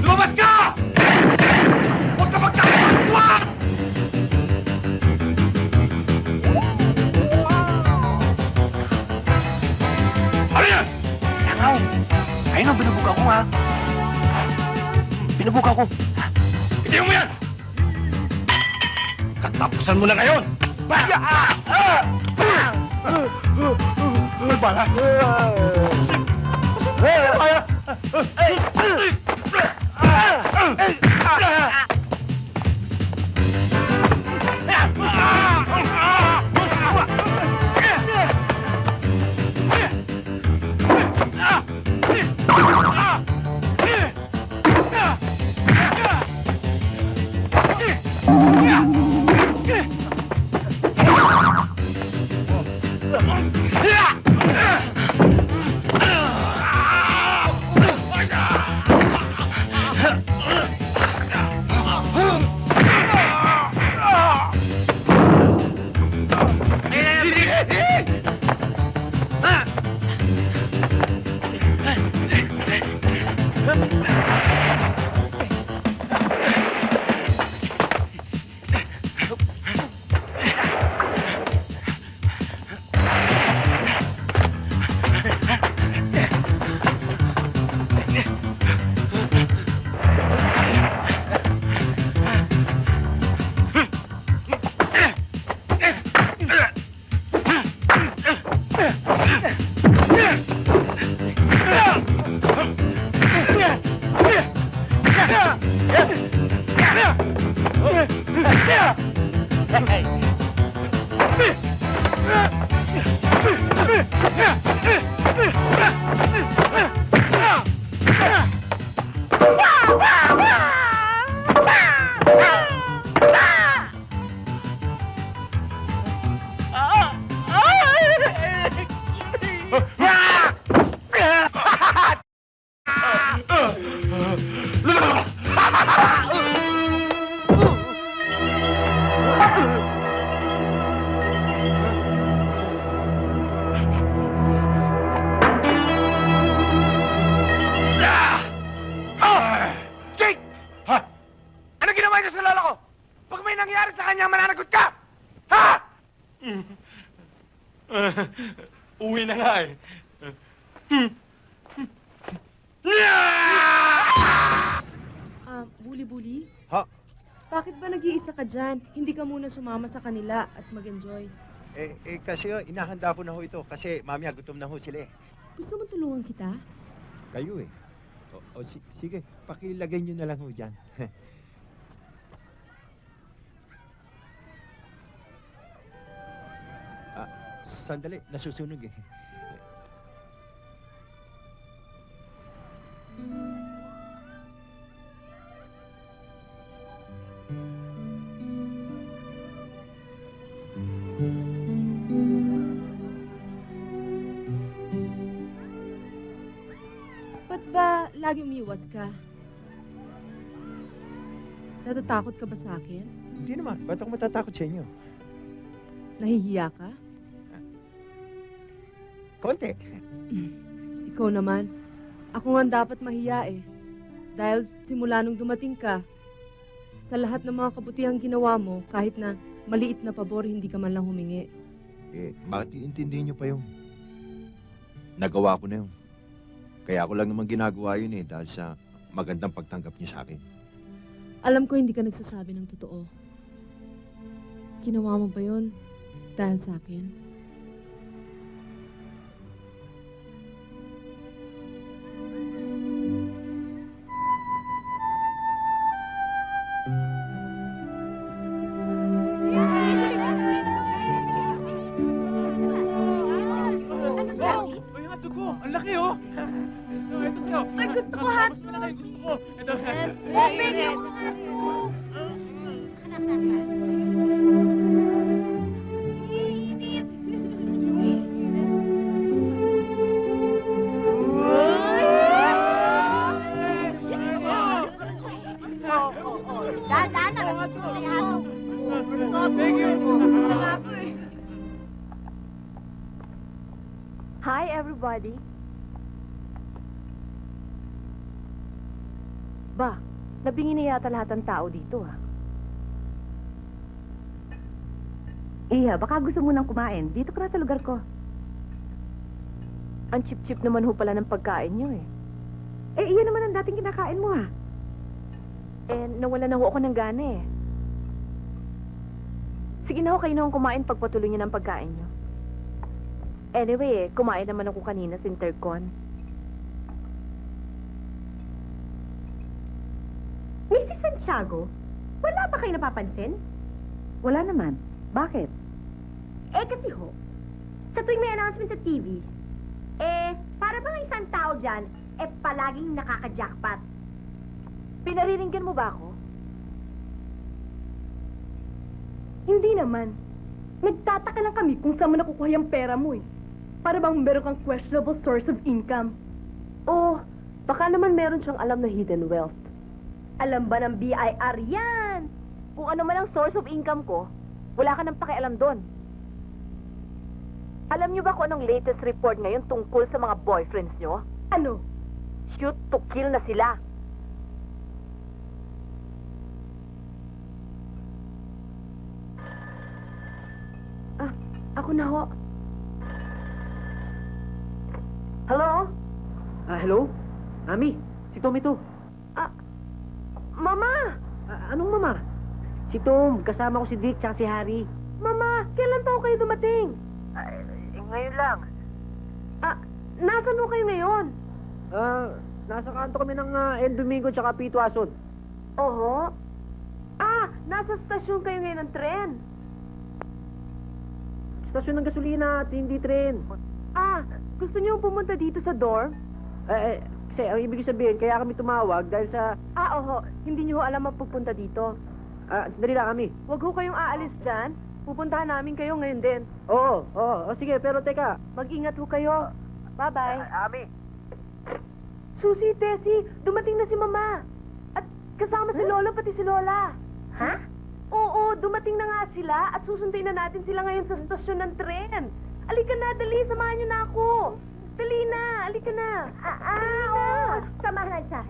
Lumabas ka! Huwag ka magkakapagpuan! Ano yan? Langaw! Ayun ang binubuga ko, ha? Binubuga ko. Bitiyan mo yan! Katapusan mo na ngayon! Bala! Uwi na nga eh. Buli-buli? Ha? Bakit ba nag-iisa ka dyan? Hindi ka muna sumama sa kanila at mag-enjoy. Kasi inahanda ko na ho ito kasi mamaya gutom na ho sila eh. Gusto mo tulungan kita? Kayo eh. Sige, pakilagay nyo na lang ho dyan. Sandali, nasusunog eh. Ba't ba lagi umiwas ka? Natatakot ka ba sa akin? Hindi naman, ba't ako matatakot sa inyo? Nahihiya ka? Konti. Ikaw naman. Ako nga dapat mahiya eh. Dahil simula nung dumating ka, sa lahat ng mga kabutihang ginawa mo, kahit na maliit na pabor, hindi ka man lang humingi. Bakit iintindihin nyo pa yung nagawa ko na yun? Kaya ako lang naman ginagawa yun eh, dahil sa magandang pagtanggap niyo sa akin. Alam ko hindi ka nagsasabi ng totoo. Ginawa mo ba yun dahil sa akin? Ang laki, oh! Ito sa'yo. Ay, gusto ko, hot! Gusto ko. Ito. Open! Wow! Hi, everybody. Ba, nabingi na yata lahat ng tao dito, ha? Iya, baka gusto mo nang kumain. Dito ka na sa lugar ko. Ang chip-chip naman ho pala ng pagkain niyo, eh. Eh, iyan naman ang dating kinakain mo, ha? Eh, nawala na ho ako ng gana, eh. Sige na ho, kayo na ho kumain pagpatuloy niyo ng pagkain niyo. Anyway, kumain naman ako kanina sa Intercon. Mrs. Santiago, wala ba kayo napapansin? Wala naman. Bakit? Eh, kasi ho, sa tuwing may announcement sa TV, para bang isang tao dyan, palaging nakaka-jackpot. Pinariringgan mo ba ako? Hindi naman. Nagtataka lang kami kung saan mo nakukuha yung pera mo, eh. Para bang meron kang questionable source of income. Oh, baka naman meron siyang alam na hidden wealth. Alam ba ng BIR yan? Kung ano man ang source of income ko, wala ka nang pakialam doon. Alam niyo ba kung anong latest report ngayon tungkol sa mga boyfriends niyo? Ano? Shoot to kill na sila. Ako na ho. Hello? Hello? Mami, si Tom ito. Mama! Anong mama? Si Tom, kasama ko si Dick tsaka si Harry. Mama, kailan pa ho kayo dumating? Ngayon lang. Nasaan ho kayo ngayon? Nasa kanto kami ng El Domingo tsaka Pito Ason. Oho. Nasa stasyon kayo ngayon ng tren. Stasyon ng gasolina at hindi tren. Gusto niyo pumunta dito sa dorm? Kasi ang ibig sabihin, kaya kami tumawag dahil sa... Oho. Hindi niyo ho alam magpupunta dito. Sandali lang kami. Huwag ho kayong aalis dyan. Pupuntahan namin kayo ngayon din. Oo. Sige, pero teka. Mag-ingat ho kayo. Bye-bye. Ami. Susie, Tessie, dumating na si Mama. At kasama si Lolo pati si Lola. Ha? Oo, dumating na nga sila at susundin na natin sila ngayon sa stasyon ng tren. Alika na, dali, samahan niyo na ako. Dali na, alika na. Oo, samahan na siya.